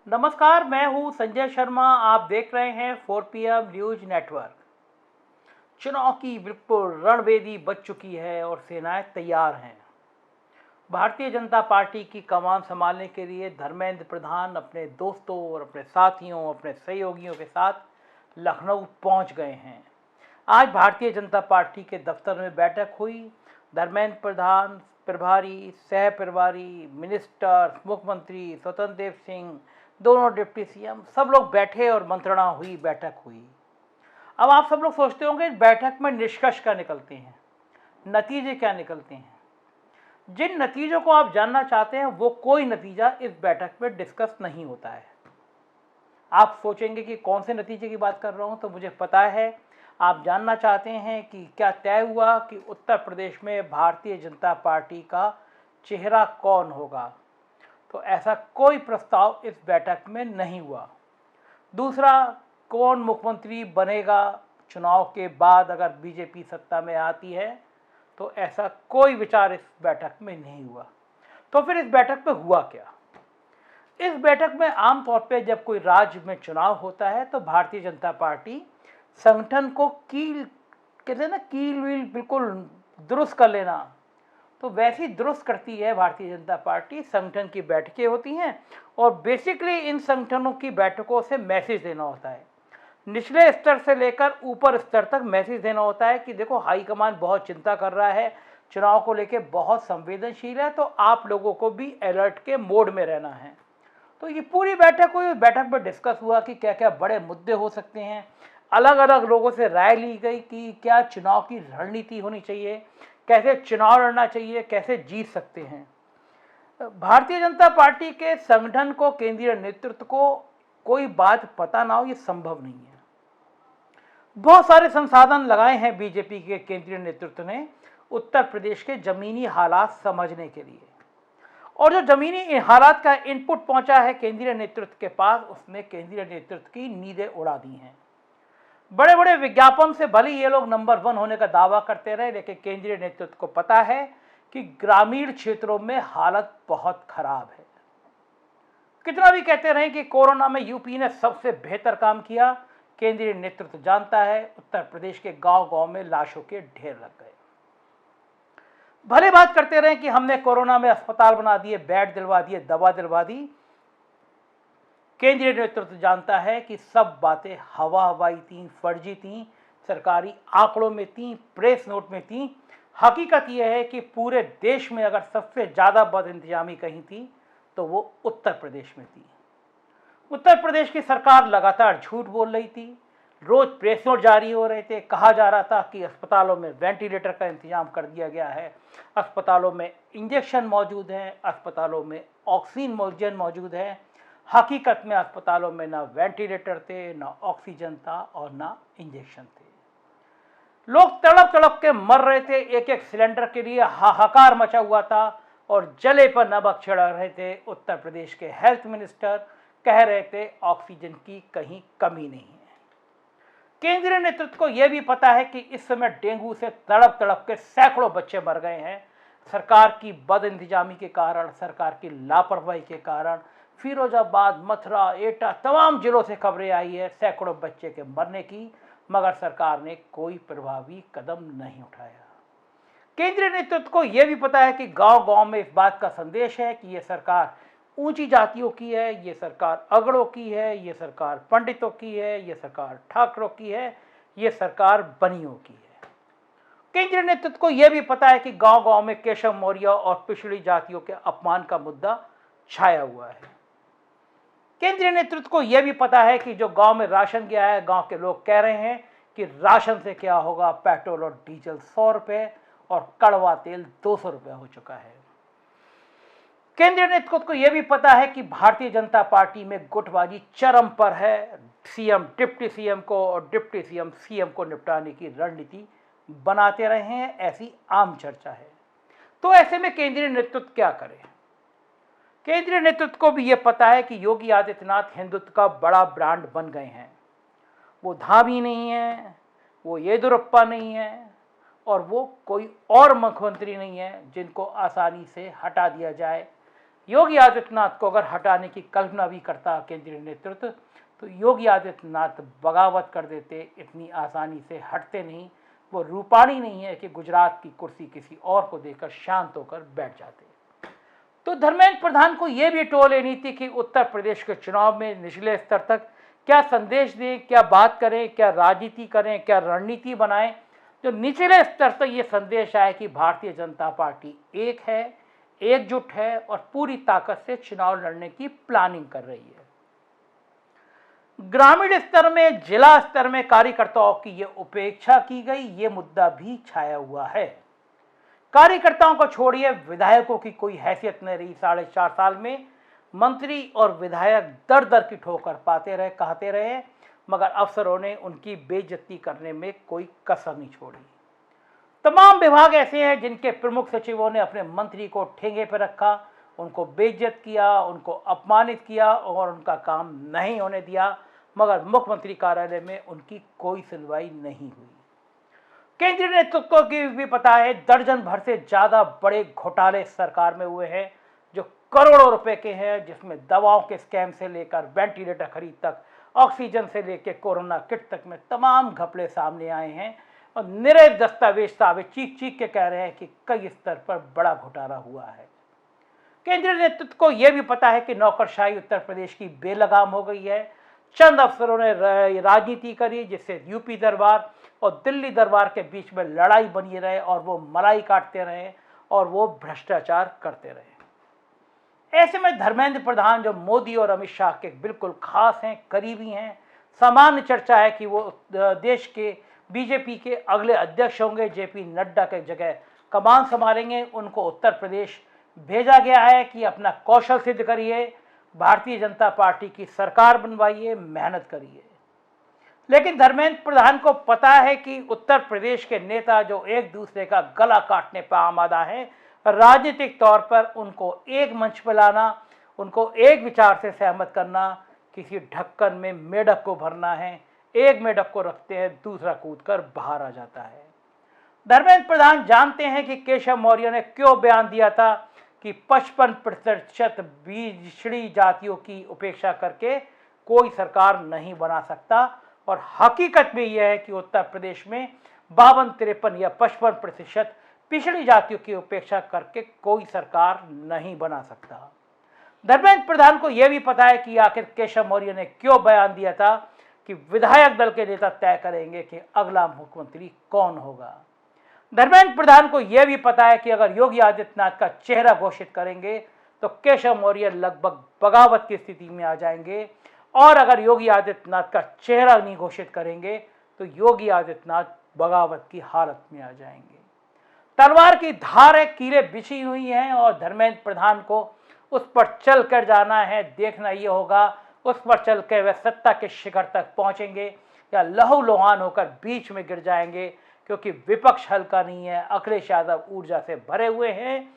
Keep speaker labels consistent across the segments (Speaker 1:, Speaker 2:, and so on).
Speaker 1: नमस्कार, मैं हूं संजय शर्मा। आप देख रहे हैं 4 PM न्यूज नेटवर्क। चुनाव की बिल्कुल रणभेदी बज चुकी है और सेनाएं तैयार हैं। भारतीय जनता पार्टी की कमान संभालने के लिए धर्मेंद्र प्रधान अपने दोस्तों और अपने साथियों, अपने सहयोगियों के साथ लखनऊ पहुंच गए हैं। आज भारतीय जनता पार्टी के दफ्तर में बैठक हुई। धर्मेंद्र प्रधान, प्रभारी, सह प्रभारी, मिनिस्टर, मुख्यमंत्री स्वतंत्र देव सिंह, दोनों डिप्टी सीएम, सब लोग बैठे और मंत्रणा हुई, बैठक हुई। अब आप सब लोग सोचते होंगे इस बैठक में निष्कर्ष क्या निकलते हैं, नतीजे क्या निकलते हैं। जिन नतीजों को आप जानना चाहते हैं वो कोई नतीजा इस बैठक में डिस्कस नहीं होता है। आप सोचेंगे कि कौन से नतीजे की बात कर रहा हूं, तो मुझे पता है आप जानना चाहते हैं कि क्या तय हुआ कि उत्तर प्रदेश में भारतीय जनता पार्टी का चेहरा कौन होगा। तो ऐसा कोई प्रस्ताव इस बैठक में नहीं हुआ। दूसरा, कौन मुख्यमंत्री बनेगा चुनाव के बाद अगर बीजेपी सत्ता में आती है, तो ऐसा कोई विचार इस बैठक में नहीं हुआ। तो फिर इस बैठक में हुआ क्या? इस बैठक में आमतौर पे जब कोई राज्य में चुनाव होता है तो भारतीय जनता पार्टी संगठन को कील कहते हैं ना, कील वील बिल्कुल दुरुस्त कर लेना, तो वैसी दुरुस्त करती है भारतीय जनता पार्टी। संगठन की बैठकें होती हैं और बेसिकली इन संगठनों की बैठकों से मैसेज देना होता है, निचले स्तर से लेकर ऊपर स्तर तक मैसेज देना होता है कि देखो हाईकमान बहुत चिंता कर रहा है, चुनाव को लेकर बहुत संवेदनशील है, तो आप लोगों को भी अलर्ट के मोड में रहना है। तो ये पूरी बैठक हुई। बैठक में डिस्कस हुआ कि क्या क्या बड़े मुद्दे हो सकते हैं। अलग अलग लोगों से राय ली गई कि क्या चुनाव की रणनीति होनी चाहिए, कैसे चुनाव लड़ना चाहिए, कैसे जीत सकते हैं। भारतीय जनता पार्टी के संगठन को, केंद्रीय नेतृत्व को कोई बात पता ना हो, ये संभव नहीं है। बहुत सारे संसाधन लगाए हैं बीजेपी के केंद्रीय नेतृत्व ने उत्तर प्रदेश के जमीनी हालात समझने के लिए, और जो जमीनी हालात का इनपुट पहुंचा है केंद्रीय नेतृत्व के पास, उसने केंद्रीय नेतृत्व की नींदें उड़ा दी हैं। बड़े बड़े विज्ञापन से भले ये लोग नंबर 1 होने का दावा करते रहे, लेकिन केंद्रीय नेतृत्व को पता है कि ग्रामीण क्षेत्रों में हालत बहुत खराब है। कितना भी कहते रहे कि कोरोना में यूपी ने सबसे बेहतर काम किया, केंद्रीय नेतृत्व जानता है उत्तर प्रदेश के गांव-गांव में लाशों के ढेर लग गए। भले बात करते रहे कि हमने कोरोना में अस्पताल बना दिए, बेड दिलवा दिए, दवा दिलवा दी, केंद्रीय नेतृत्व जानता है कि सब बातें हवा हवाई थी, फर्जी थी, सरकारी आंकड़ों में थी, प्रेस नोट में थी। हकीकत यह है कि पूरे देश में अगर सबसे ज़्यादा बदइंतजामी कहीं थी तो वो उत्तर प्रदेश में थी। उत्तर प्रदेश की सरकार लगातार झूठ बोल रही थी। रोज प्रेस नोट जारी हो रहे थे, कहा जा रहा था कि अस्पतालों में वेंटिलेटर का इंतजाम कर दिया गया है, अस्पतालों में इंजेक्शन मौजूद हैं, अस्पतालों में ऑक्सीजन मौजूद है। हकीकत में अस्पतालों में ना वेंटिलेटर थे, ना ऑक्सीजन था और ना इंजेक्शन थे। लोग तड़प तड़प के मर रहे थे, एक एक सिलेंडर के लिए हाहाकार मचा हुआ था और जले पर नमक छिड़क रहे थे। उत्तर प्रदेश के हेल्थ मिनिस्टर कह रहे थे ऑक्सीजन की कहीं कमी नहीं है। केंद्रीय नेतृत्व को यह भी पता है कि इस समय डेंगू से तड़प तड़प के सैकड़ों बच्चे मर गए हैं। सरकार की बदइंतजामी के कारण, सरकार की लापरवाही के कारण फिरोजाबाद, मथुरा, एटा तमाम जिलों से खबरें आई है सैकड़ों बच्चे के मरने की, मगर सरकार ने कोई प्रभावी कदम नहीं उठाया। केंद्रीय नेतृत्व को यह भी पता है कि गांव-गांव में इस बात का संदेश है कि यह सरकार ऊंची जातियों की है, ये सरकार अगड़ों की है, ये सरकार पंडितों की है, ये सरकार ठाकरों की है, ये सरकार बनियों की है। केंद्रीय नेतृत्व को यह भी पता है कि गांव-गांव में केशव मौर्य और पिछड़ी जातियों के अपमान का मुद्दा छाया हुआ है। केंद्रीय नेतृत्व को यह भी पता है कि जो गांव में राशन गया है, गांव के लोग कह रहे हैं कि राशन से क्या होगा, पेट्रोल और डीजल 100 रुपये और कड़वा तेल 200 रुपये हो चुका है। केंद्रीय नेतृत्व को यह भी पता है कि भारतीय जनता पार्टी में गुटबाजी चरम पर है। सीएम डिप्टी सीएम को और डिप्टी सीएम सीएम को निपटाने की रणनीति बनाते रहे हैं, ऐसी आम चर्चा है। तो ऐसे में केंद्रीय नेतृत्व क्या करे? केंद्रीय नेतृत्व को भी यह पता है कि योगी आदित्यनाथ हिंदुत्व का बड़ा ब्रांड बन गए हैं। वो धामी नहीं है, वो येदियुरप्पा नहीं है और वो कोई और मुख्यमंत्री नहीं है जिनको आसानी से हटा दिया जाए योगी आदित्यनाथ को अगर हटाने की कल्पना भी करता केंद्रीय नेतृत्व तो योगी आदित्यनाथ बगावत कर देते, इतनी आसानी से हटते नहीं। वो रूपाणी नहीं है कि गुजरात की कुर्सी किसी और को देकर शांत होकर बैठ जाते। तो धर्मेंद्र प्रधान को यह भी टोल लेनी थी कि उत्तर प्रदेश के चुनाव में निचले स्तर तक क्या संदेश दें, क्या बात करें, क्या राजनीति करें, क्या रणनीति बनाएं जो निचले स्तर तक ये संदेश आए कि भारतीय जनता पार्टी एक है, एकजुट है और पूरी ताकत से चुनाव लड़ने की प्लानिंग कर रही है। ग्रामीण स्तर में, जिला स्तर में कार्यकर्ताओं की ये उपेक्षा की गई, ये मुद्दा भी छाया हुआ है। कार्यकर्ताओं को छोड़िए, विधायकों की कोई हैसियत नहीं रही। 4.5 साल में मंत्री और विधायक दर दर की ठोकर पाते रहे, कहते रहे, मगर अफसरों ने उनकी बेइज्जती करने में कोई कसर नहीं छोड़ी। तमाम विभाग ऐसे हैं जिनके प्रमुख सचिवों ने अपने मंत्री को ठेंगे पर रखा, उनको बेइज्जत किया, उनको अपमानित किया और उनका काम नहीं होने दिया, मगर मुख्यमंत्री कार्यालय में उनकी कोई सुनवाई नहीं हुई। केंद्रीय नेतृत्व को भी पता है, दर्जन भर से ज्यादा बड़े घोटाले सरकार में हुए हैं जो करोड़ों रुपए के हैं, जिसमें दवाओं के स्कैम से लेकर वेंटिलेटर खरीद तक, ऑक्सीजन से लेकर कोरोना किट तक में तमाम घपले सामने आए हैं और निरे दस्तावेज साबित चीख चीख के कह रहे हैं कि कई स्तर पर बड़ा घोटाला हुआ है। केंद्रीय नेतृत्व को यह भी पता है कि नौकरशाही उत्तर प्रदेश की बेलगाम हो गई है। चंद अफसरों ने राजनीति करी जिससे यूपी दरबार और दिल्ली दरबार के बीच में लड़ाई बनी रहे और वो मलाई काटते रहे और वो भ्रष्टाचार करते रहे। ऐसे में धर्मेंद्र प्रधान, जो मोदी और अमित शाह के बिल्कुल खास हैं, करीबी हैं, सामान्य चर्चा है कि वो देश के बीजेपी के अगले अध्यक्ष होंगे, जेपी नड्डा के जगह कमान संभालेंगे। उनको उत्तर प्रदेश भेजा गया है कि अपना कौशल सिद्ध करिए, भारतीय जनता पार्टी की सरकार बनवाइए, मेहनत करिए। लेकिन धर्मेंद्र प्रधान को पता है कि उत्तर प्रदेश के नेता जो एक दूसरे का गला काटने पर आमादा हैं, राजनीतिक तौर पर उनको एक मंच पर लाना, उनको एक विचार से सहमत करना, किसी ढक्कन में मेढक को भरना है। एक मेढक को रखते हैं, दूसरा कूदकर बाहर आ जाता है। धर्मेंद्र प्रधान जानते हैं कि केशव मौर्य ने क्यों बयान दिया था कि 55% पिछड़ी जातियों की उपेक्षा करके कोई सरकार नहीं बना सकता, और हकीकत में यह है कि उत्तर प्रदेश में 52, 53 या 55% पिछड़ी जातियों की उपेक्षा करके कोई सरकार नहीं बना सकता। धर्मेंद्र प्रधान को यह भी पता है कि आखिर केशव मौर्य ने क्यों बयान दिया था कि विधायक दल के नेता तय करेंगे कि अगला मुख्यमंत्री कौन होगा। धर्मेंद्र प्रधान को यह भी पता है कि अगर योगी आदित्यनाथ का चेहरा घोषित करेंगे तो केशव मौर्य लगभग बगावत की स्थिति में आ जाएंगे, और अगर योगी आदित्यनाथ का चेहरा नहीं घोषित करेंगे तो योगी आदित्यनाथ बगावत की हालत में आ जाएंगे। तलवार की धार है, कीलें बिछी हुई हैं और धर्मेंद्र प्रधान को उस पर चल कर जाना है। देखना ये होगा उस पर चल के वे सत्ता के शिखर तक पहुंचेंगे या लहूलुहान होकर बीच में गिर जाएंगे, क्योंकि विपक्ष हल्का नहीं है। अखिलेश यादव ऊर्जा से भरे हुए हैं,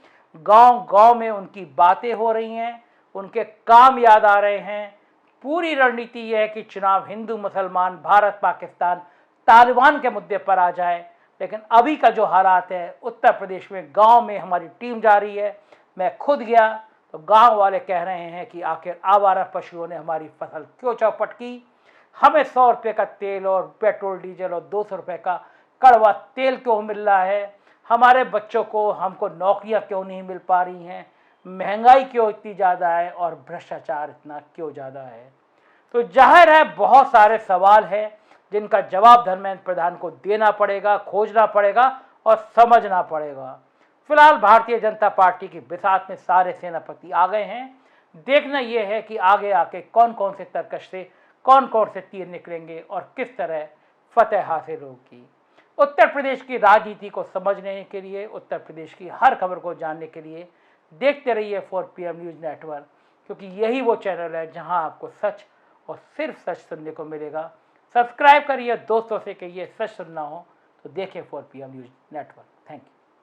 Speaker 1: गांव गांव में उनकी बातें हो रही हैं, उनके काम याद आ रहे हैं। पूरी रणनीति यह है कि चुनाव हिंदू मुसलमान, भारत पाकिस्तान, तालिबान के मुद्दे पर आ जाए। लेकिन अभी का जो हालात है उत्तर प्रदेश में, गांव में हमारी टीम जा रही है, मैं खुद गया तो गांव वाले कह रहे हैं कि आखिर आवारा पशुओं ने हमारी फसल क्यों चौपट की, हमें 100 रुपये का तेल और पेट्रोल डीजल और 200 रुपये का कड़वा तेल क्यों मिल रहा है, हमारे बच्चों को, हमको नौकरियां क्यों नहीं मिल पा रही हैं, महंगाई क्यों इतनी ज़्यादा है और भ्रष्टाचार इतना क्यों ज़्यादा है। तो जाहिर है बहुत सारे सवाल हैं जिनका जवाब धर्मेंद्र प्रधान को देना पड़ेगा, खोजना पड़ेगा और समझना पड़ेगा। फिलहाल भारतीय जनता पार्टी की बिसात में सारे सेनापति आ गए हैं। देखना यह है कि आगे आके कौन कौन से तर्कश से कौन कौन से तीर निकलेंगे और किस तरह फतेह हासिल होगी। उत्तर प्रदेश की राजनीति को समझने के लिए, उत्तर प्रदेश की हर खबर को जानने के लिए देखते रहिए 4PM न्यूज़ नेटवर्क, क्योंकि यही वो चैनल है जहां आपको सच और सिर्फ सच सुनने को मिलेगा। सब्सक्राइब करिए, दोस्तों से कहिए सच सुनना हो तो देखें 4PM news network. Thank you.